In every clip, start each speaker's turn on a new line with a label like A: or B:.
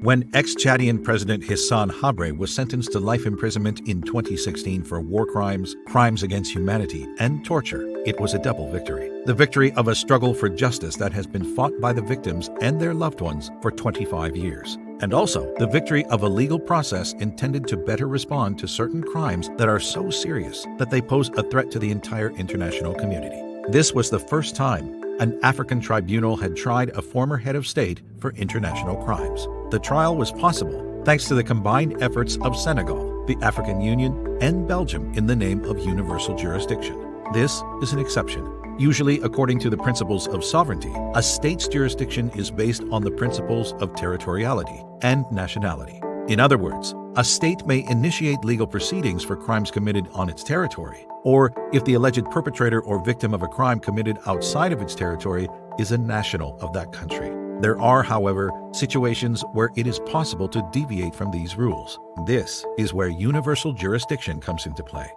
A: When ex-Chadian President Hissene Habre was sentenced to life imprisonment in 2016 for war crimes, crimes against humanity, and torture, it was a double victory. The victory of a struggle for justice that has been fought by the victims and their loved ones for 25 years. And also the victory of a legal process intended to better respond to certain crimes that are so serious that they pose a threat to the entire international community. This was the first time an African tribunal had tried a former head of state for international crimes. The trial was possible thanks to the combined efforts of Senegal, the African Union, and Belgium in the name of universal jurisdiction. This is an exception. Usually, according to the principles of sovereignty, a state's jurisdiction is based on the principles of territoriality and nationality. In other words, a state may initiate legal proceedings for crimes committed on its territory, or if the alleged perpetrator or victim of a crime committed outside of its territory is a national of that country. There are, however, situations where it is possible to deviate from these rules. This is where universal jurisdiction comes into play.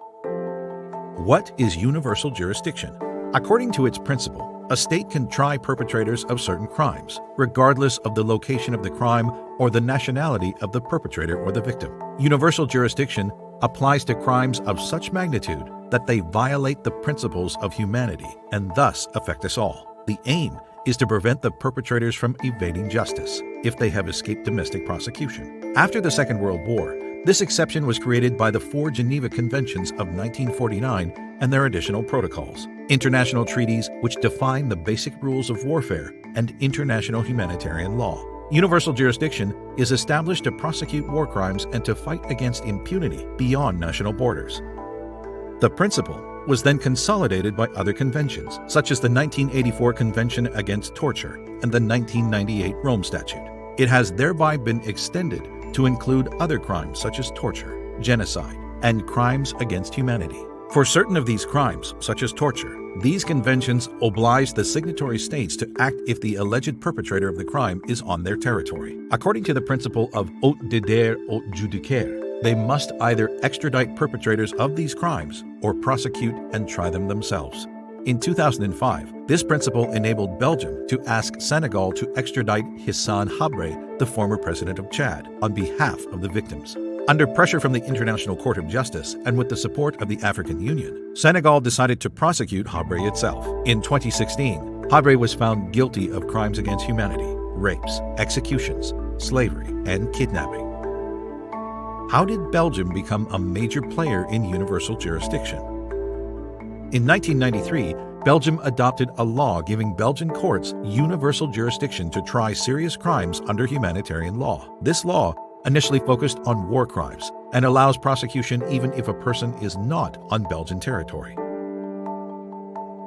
A: What is universal jurisdiction? According to its principle, a state can try perpetrators of certain crimes, regardless of the location of the crime or the nationality of the perpetrator or the victim. Universal jurisdiction applies to crimes of such magnitude that they violate the principles of humanity and thus affect us all. The aim is to prevent the perpetrators from evading justice if they have escaped domestic prosecution. After the Second World War, this exception was created by the 4 Geneva Conventions of 1949 and their additional protocols, international treaties which define the basic rules of warfare, and international humanitarian law. Universal jurisdiction is established to prosecute war crimes and to fight against impunity beyond national borders. The principle was then consolidated by other conventions, such as the 1984 Convention Against Torture and the 1998 Rome Statute. It has thereby been extended to include other crimes such as torture, genocide, and crimes against humanity. For certain of these crimes, such as torture, these conventions oblige the signatory states to act if the alleged perpetrator of the crime is on their territory. According to the principle of haute dedire haute judiciaire, they must either extradite perpetrators of these crimes or prosecute and try them themselves. In 2005, this principle enabled Belgium to ask Senegal to extradite Hissene Habre, the former president of Chad, on behalf of the victims. Under pressure from the International Court of Justice and with the support of the African Union, Senegal decided to prosecute Habre itself. In 2016, Habre was found guilty of crimes against humanity, rapes, executions, slavery, and kidnapping. How did Belgium become a major player in universal jurisdiction? In 1993, Belgium adopted a law giving Belgian courts universal jurisdiction to try serious crimes under humanitarian law. This law initially focused on war crimes and allows prosecution even if a person is not on Belgian territory.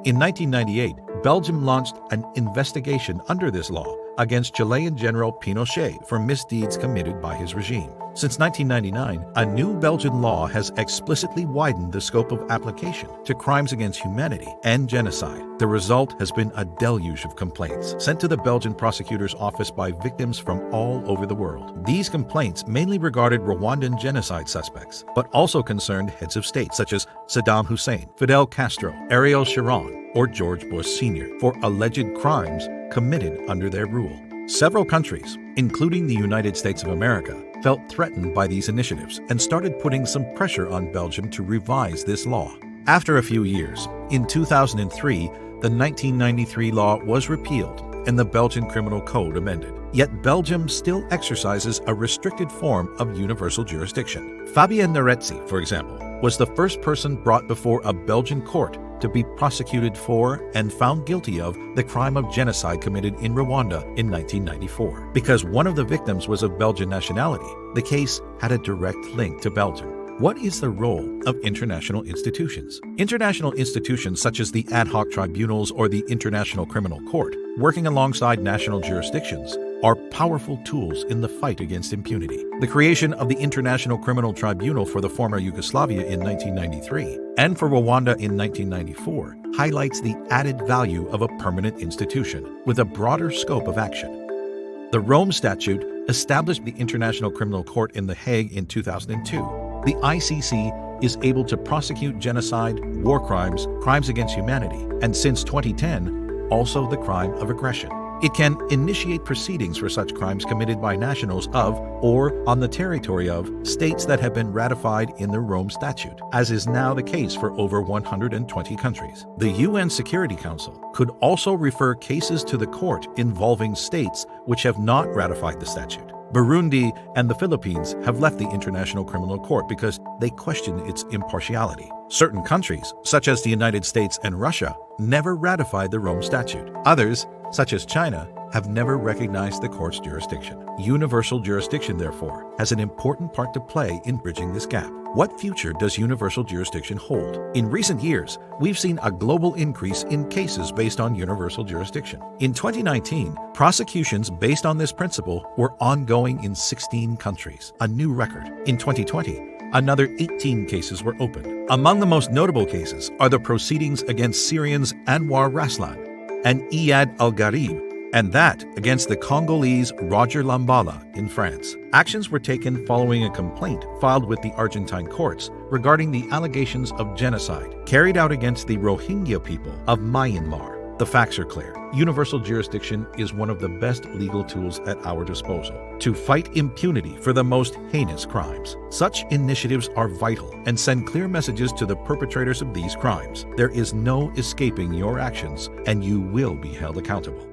A: In 1998, Belgium launched an investigation under this law against Chilean General Pinochet for misdeeds committed by his regime. Since 1999, a new Belgian law has explicitly widened the scope of application to crimes against humanity and genocide. The result has been a deluge of complaints sent to the Belgian prosecutor's office by victims from all over the world. These complaints mainly regarded Rwandan genocide suspects, but also concerned heads of state such as Saddam Hussein, Fidel Castro, Ariel Sharon, or George Bush Sr. for alleged crimes committed under their rule. Several countries, including the United States of America, felt threatened by these initiatives and started putting some pressure on Belgium to revise this law. After a few years, in 2003, the 1993 law was repealed and the Belgian Criminal Code amended. Yet Belgium still exercises a restricted form of universal jurisdiction. Fabien Narezzi, for example, was the first person brought before a Belgian court to be prosecuted for and found guilty of the crime of genocide committed in Rwanda in 1994. Because one of the victims was of Belgian nationality, the case had a direct link to Belgium. What is the role of international institutions? International institutions such as the ad hoc tribunals or the International Criminal Court, working alongside national jurisdictions, are powerful tools in the fight against impunity. The creation of the International Criminal Tribunal for the former Yugoslavia in 1993 and for Rwanda in 1994 highlights the added value of a permanent institution with a broader scope of action. The Rome Statute established the International Criminal Court in The Hague in 2002. The ICC is able to prosecute genocide, war crimes, crimes against humanity, and since 2010, also the crime of aggression. It can initiate proceedings for such crimes committed by nationals of or on the territory of states that have been ratified in the Rome Statute, as is now the case for over 120 countries. The UN Security Council could also refer cases to the court involving states which have not ratified the statute. Burundi and the Philippines have left the International Criminal Court because they question its impartiality. Certain countries, such as the United States and Russia, never ratified the Rome Statute. Others, such as China, have never recognized the court's jurisdiction. Universal jurisdiction, therefore, has an important part to play in bridging this gap. What future does universal jurisdiction hold? In recent years, we've seen a global increase in cases based on universal jurisdiction. In 2019, prosecutions based on this principle were ongoing in 16 countries, a new record. In 2020, another 18 cases were opened. Among the most notable cases are the proceedings against Syrians Anwar Raslan and Iyad Al-Gharib, and that against the Congolese Roger Lambala in France. Actions were taken following a complaint filed with the Argentine courts regarding the allegations of genocide carried out against the Rohingya people of Myanmar. The facts are clear. Universal jurisdiction is one of the best legal tools at our disposal to fight impunity for the most heinous crimes. Such initiatives are vital and send clear messages to the perpetrators of these crimes. There is no escaping your actions, and you will be held accountable.